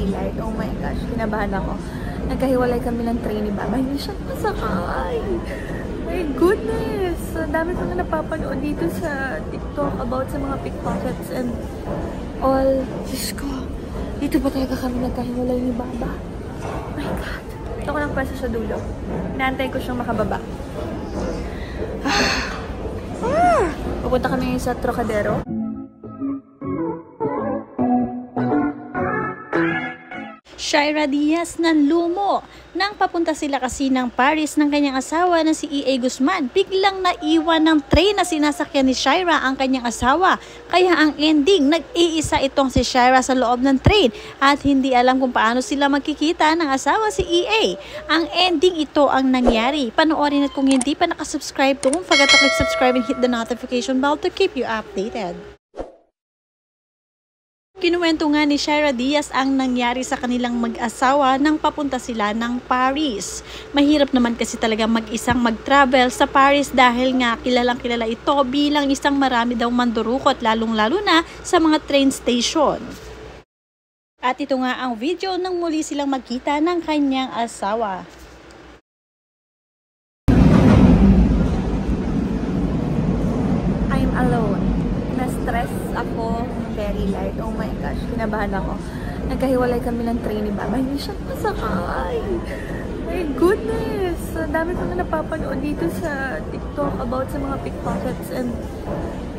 very light. Oh my gosh, kinabahan ako. Nagkahiwalay kami ng train ni Baba. Hindi siya masakay. My goodness! Ang dami ko na napapanood dito sa TikTok about sa mga pickpockets and all. Diyos ko, dito ba talaga kami nagkahiwalay ni Baba? Oh my God. Ito ko ng pwesto sa dulo. Inaantay ko siyang makababa. Pupunta kami sa Trocadero. Shaira Diaz nanlumo nang papunta sila kasi ng Paris ng kanyang asawa na si E.A. Guzman. Biglang naiwan ng train na sinasakyan ni Shaira ang kanyang asawa. Kaya ang ending, nag-iisa itong si Shaira sa loob ng train at hindi alam kung paano sila magkikita ng asawa si E.A. Ang ending, ito ang nangyari. Panoorin at kung hindi pa nakasubscribe, don't forget to click subscribe and hit the notification bell to keep you updated. Kinuwento nga ni Shaira Diaz ang nangyari sa kanilang mag-asawa nang papunta sila ng Paris. Mahirap naman kasi talaga mag-isang mag-travel sa Paris dahil nga kilalang kilala ito bilang isang marami daw mandurukot lalong-lalo na sa mga train station. At ito nga ang video nang muli silang magkita ng kanyang asawa. I'm alone. Na-stress ako, very light. Oh my gosh, kinabahan ako. Nagkahiwalay kami ng train ni Baba. Hindi siya masakay. My goodness! Ang dami ko na napapanood dito sa TikTok about sa mga pickpockets and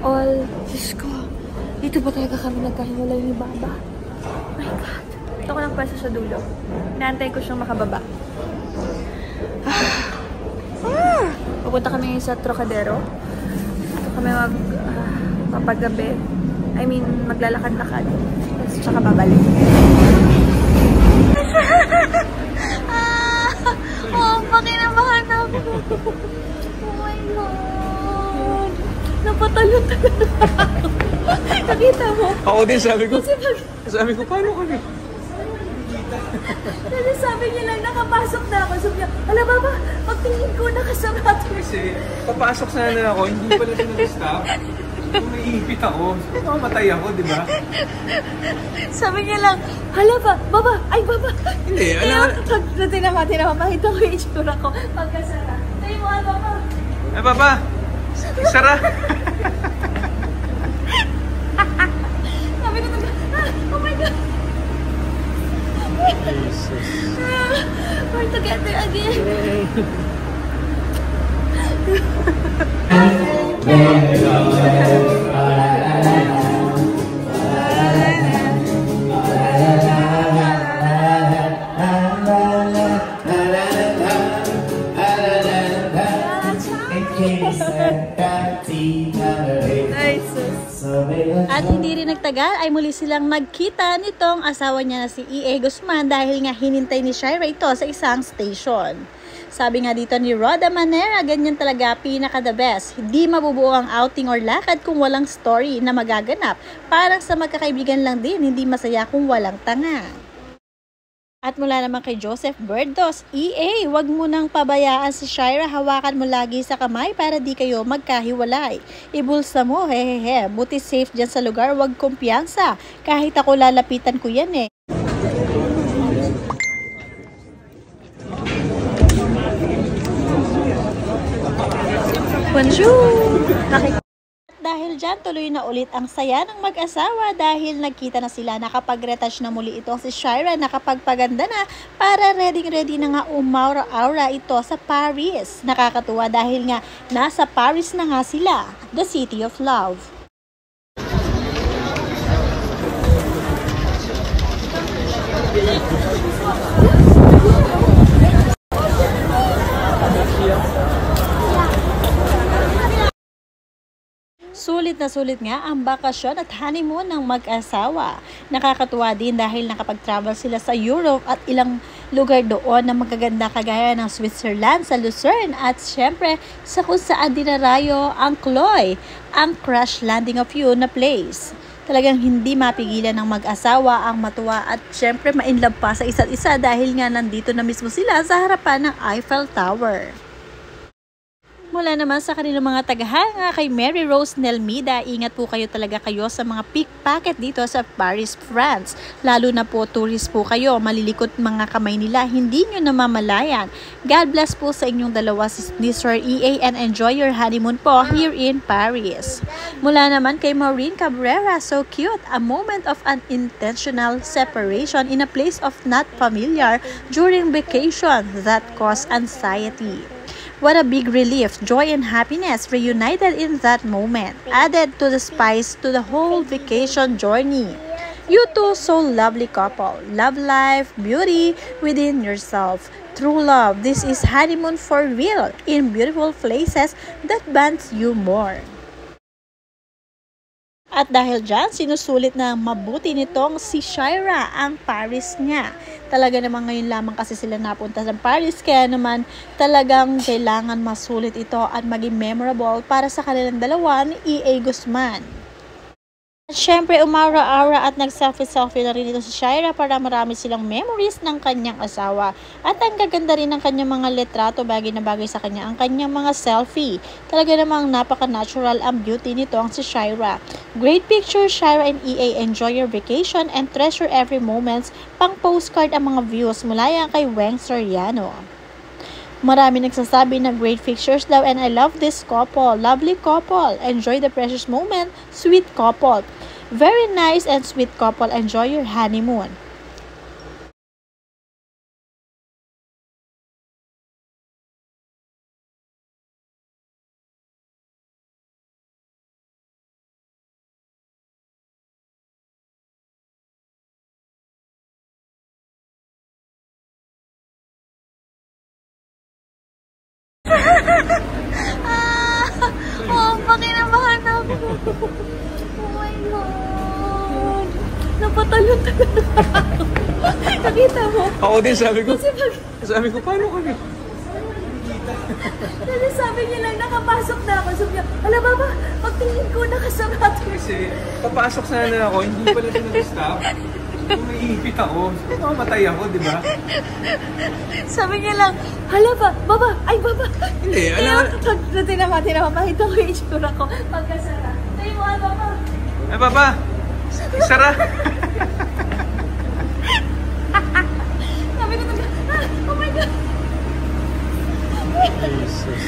all. Diyos ko, dito ba talaga kami nagkahiwalay ni Baba? Oh my God. Ito ko ng pwesto sa dulo. Inaantay ko siyang makababa. Pupunta kami sa Trocadero. Ito kami papagabi. I mean, maglalakad-lakad. Tapos tsaka babalik. Pakinabahan ako. Oh my God. Napatalo talaga ako. Nakita mo? Ako din sabi ko, paano kami? Kasi sabi niya lang, nakapasok na ako. Sabi niya, ala Baba, pagtingin ko nakasarado. Kasi papasok sana ako, hindi pala siya nag-stop. Kung naiipit ako, mamatay ako, di ba? Sabi niya lang, hala ba, Baba, ay Baba. Hindi, alam. Tinama, makita ko yung itsura ko. Pagkasara. Tayo mo, Baba. Ay, Baba, sara. Sabi ko talaga, oh my God. Jesus. We're together again. At hindi rin nagtagal ay muli silang nagkita nitong asawa niya na si E.A. Guzman dahil nga hinintay ni Shaira ito sa isang station. Sabi nga dito ni Roda Manera, ganyan talaga pinaka the best. Hindi mabubuo ang outing or lakad kung walang story na magaganap. Parang sa magkakaibigan lang din, hindi masaya kung walang tanga. At mula naman kay Joseph Berdos, E.A., wag mo nang pabayaan si Shaira, hawakan mo lagi sa kamay para di kayo magkahiwalay. Ibulsa mo, hehehe, buti safe dyan sa lugar, wag kumpiyansa. Kahit ako lalapitan ko yan eh. Bonjour! Dahil dyan, tuloy na ulit ang saya ng mag-asawa dahil nagkita na sila, nakapag-retouch na muli itong si Shaira, nakapagpaganda na para ready na nga umaura-aura ito sa Paris. Nakakatuwa dahil nga nasa Paris na nga sila, the city of love. Sulit nga ang bakasyon at honeymoon ng mag-asawa. Nakakatuwa din dahil nakapag-travel sila sa Europe at ilang lugar doon na magaganda kagaya ng Switzerland, sa Lucerne at syempre sa kung saan dinarayo ang Cloy, ang crash landing of you na place. Talagang hindi mapigilan ng mag-asawa ang matuwa at syempre ma-inlove pa sa isa't isa dahil nga nandito na mismo sila sa harapan ng Eiffel Tower. Mula naman sa kanilang mga tagahanga kay Mary Rose Nelmida, ingat po kayo talaga sa mga pickpocket dito sa Paris, France. Lalo na po tourist po kayo, malilikot mga kamay nila, hindi nyo namamalayan. God bless po sa inyong dalawa, Mr. EA, and enjoy your honeymoon po here in Paris. Mula naman kay Maureen Cabrera, so cute, a moment of unintentional separation in a place of not familiar during vacation that caused anxiety. What a big relief, joy and happiness reunited in that moment, added to the spice to the whole vacation journey. You two so lovely couple, love life, beauty within yourself. True love, this is honeymoon for real in beautiful places that bonds you more. At dahil dyan, sinusulit na mabuti nitong si Shira ang Paris niya. Talaga naman ngayon lamang kasi sila napunta sa Paris, kaya naman talagang kailangan masulit ito at maging memorable para sa kanilang dalawa ni EA Guzman. At syempre, umara-ara at nag-selfie-selfie na rin ito si Shira para marami silang memories ng kanyang asawa. At ang gaganda rin ng kanyang mga litrato, bagay na bagay sa kanya ang kanyang mga selfie. Talaga namang napaka-natural ang beauty nito ang si Shira. Great picture, Shira and EA. Enjoy your vacation and treasure every moments. Pang postcard ang mga views mula yan kay Weng Soriano. Marami nagsasabi na great pictures daw and I love this couple. Lovely couple. Enjoy the precious moment. Sweet couple. Very nice and sweet couple. Enjoy your honeymoon. Pakinabahan ako. Oh my God. Napatalo talaga ako. Nakita mo? Ako din sabi ko, paano kami? Kasi sabi niya lang, nakapasok na ako. Sabi niya, hala baba, pagtingin ko nakasarado. Kasi papasok sana ako, hindi pala siya nag-stop. Kung naiipit ako, mamatay ako, di ba? Sabi niya lang, hala ba, baba, ay baba. Hindi, alam. Tinama, pakita ko yung itsura ko. Pagkasara. Tayo mo, baba. Ay, baba. Sara. Sabi ko talaga, oh my God. Jesus.